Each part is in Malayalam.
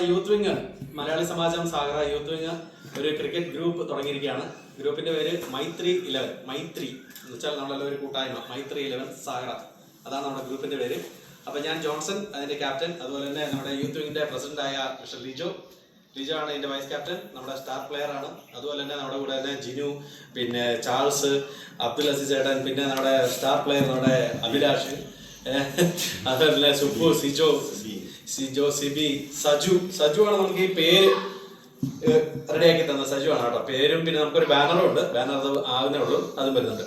യൂത്ത് വിങ് മലയാളി സമാജം സാഗര യൂത്ത് വിങ് ഒരു ക്രിക്കറ്റ് ഗ്രൂപ്പ് തുടങ്ങിയിരിക്കുകയാണ്. ഗ്രൂപ്പിന്റെ പേര് മൈത്രി 11. മൈത്രി എന്ന് വെച്ചാൽ നമ്മളെല്ലാം ഒരു കൂട്ടായ്മ. മൈത്രി 11 സാഗര, അതാണ് നമ്മുടെ ഗ്രൂപ്പിന്റെ പേര്. അപ്പൊ ഞാൻ ജോൺസൺ അതിന്റെ ക്യാപ്റ്റൻ, അതുപോലെ തന്നെ നമ്മുടെ യൂത്ത് വിങ്ങിന്റെ പ്രസിഡന്റായ മിസ്റ്റർ ലിജോ ആണ് ഇതിന്റെ വൈസ് ക്യാപ്റ്റൻ. നമ്മുടെ സ്റ്റാർ പ്ലെയർ ആണ്. അതുപോലെ തന്നെ നമ്മുടെ കൂടെ തന്നെ ജിനു, പിന്നെ ചാൾസ്, അബ്ദുൽ അസീസ് ഏടൻ, പിന്നെ നമ്മുടെ സ്റ്റാർ പ്ലെയർ നമ്മുടെ അഭിലാഷ്, അതുപോലെ സുബു, സിജോ, സിബി, സജു ആണ് നമുക്ക് ഈ പേര് റെഡിയാക്കി തന്ന സജു ആണ് കേട്ടോ പേരും. പിന്നെ നമുക്കൊരു ബാനറും ഉണ്ട്, ബാനർ ആകുന്നേ ഉള്ളൂ, അതും വരുന്നുണ്ട്.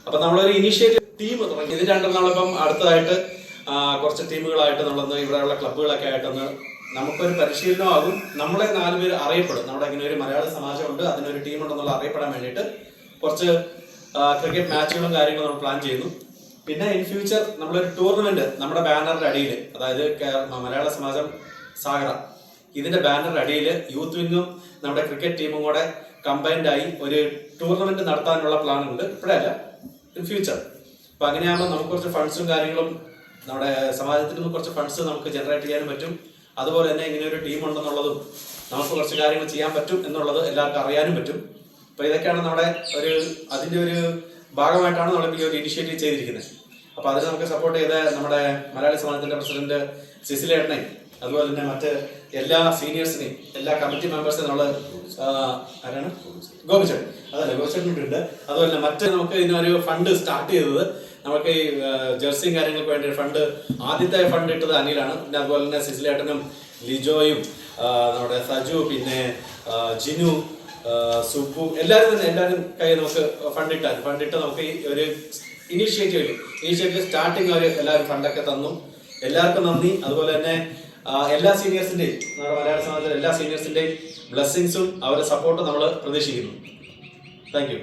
അപ്പൊ നമ്മളൊരു ഇനീഷ്യേറ്റീവ് ടീം തുടങ്ങി. ഇത് രണ്ടും നമ്മളിപ്പം അടുത്തതായിട്ട് കുറച്ച് ടീമുകളായിട്ട് നമ്മളൊന്ന് ഇവിടെയുള്ള ക്ലബ്ബുകളൊക്കെ ആയിട്ടൊന്ന് നമുക്കൊരു പരിശീലനമാകും. നമ്മളെ 4 പേര് അറിയപ്പെടും. നമ്മുടെ ഇങ്ങനെ ഒരു മലയാള സമാജമുണ്ട്, അതിനൊരു ടീമുണ്ടെന്നുള്ള അറിയപ്പെടാൻ വേണ്ടിയിട്ട് കുറച്ച് ക്രിക്കറ്റ് മാച്ചുകളും കാര്യങ്ങളും നമ്മൾ പ്ലാൻ ചെയ്യുന്നു. പിന്നെ ഇൻ ഫ്യൂച്ചർ നമ്മളൊരു ടൂർണമെന്റ് നമ്മുടെ ബാനറിന്റെ അടിയിൽ, അതായത് മലയാള സമാജം സാഗര ഇതിന്റെ ബാനറിന്റെ അടിയിൽ യൂത്ത് വിങ്ങും നമ്മുടെ ക്രിക്കറ്റ് ടീമും കൂടെ കമ്പൈൻഡ് ആയി ഒരു ടൂർണമെന്റ് നടത്താനുള്ള പ്ലാൻ ഉണ്ട്. ഇപ്പോഴല്ല, ഇൻ ഫ്യൂച്ചർ. അപ്പൊ അങ്ങനെയാകുമ്പോൾ നമുക്ക് കുറച്ച് ഫണ്ട്സും കാര്യങ്ങളും നമ്മുടെ സമാജത്തിൽ നിന്ന് കുറച്ച് ഫണ്ട്സ് നമുക്ക് ജനറേറ്റ് ചെയ്യാനും പറ്റും. അതുപോലെ തന്നെ ഇങ്ങനെ ഒരു ടീം ഉണ്ടെന്നുള്ളതും നമുക്ക് കുറച്ച് കാര്യങ്ങൾ ചെയ്യാൻ പറ്റും എന്നുള്ളത് എല്ലാവർക്കും അറിയാനും പറ്റും. അപ്പൊ ഇതൊക്കെയാണ് നമ്മുടെ അതിന്റെ ഒരു ഭാഗമായിട്ടാണ് നമ്മളിപ്പോൾ ഈ ഒരു ഇനിഷ്യേറ്റീവ് ചെയ്തിരിക്കുന്നത്. അപ്പൊ അതിന് നമുക്ക് സപ്പോർട്ട് ചെയ്ത നമ്മുടെ മലയാളി സമാജത്തിന്റെ പ്രസിഡന്റ് സിസിലേട്ടനെ, അതുപോലെ തന്നെ മറ്റ് എല്ലാ സീനിയേഴ്സിനെയും എല്ലാ കമ്മിറ്റി മെമ്പേഴ്സിനെയും നമ്മൾ ആരാണ് ഗോപിച്ചേട്ടൻ, അതല്ലേ ഗോപിച്ചേട്ടനുണ്ട്. അതുപോലെ തന്നെ മറ്റ് നമുക്ക് ഇതിനൊരു ഫണ്ട് സ്റ്റാർട്ട് ചെയ്തത് നമുക്ക് ഈ ജേഴ്സിയും കാര്യങ്ങൾക്ക് വേണ്ടി ഫണ്ട് ആദ്യത്തെ ഫണ്ട് ഇട്ടത് അനിലാണ്. പിന്നെ അതുപോലെ തന്നെ സിസിലേട്ടനും ലിജോയും നമ്മുടെ സജു, പിന്നെ ജിനു, സുബു, എല്ലാവരും കൈ നമുക്ക് ഫണ്ടിട്ട് നമുക്ക് ഈ ഒരു ഇനീഷ്യേറ്റീവ് സ്റ്റാർട്ടിങ് അവർ എല്ലാവരും ഫണ്ടൊക്കെ തന്നു. എല്ലാവർക്കും നന്ദി. അതുപോലെ തന്നെ എല്ലാ സീനിയേഴ്സിന്റെയും, നമ്മുടെ മലയാള സമാജത്തിലെ എല്ലാ സീനിയേഴ്സിന്റെയും ബ്ലെസ്സിങ്സും അവരുടെ സപ്പോർട്ടും നമ്മൾ പ്രതീക്ഷിക്കുന്നു. Thank you.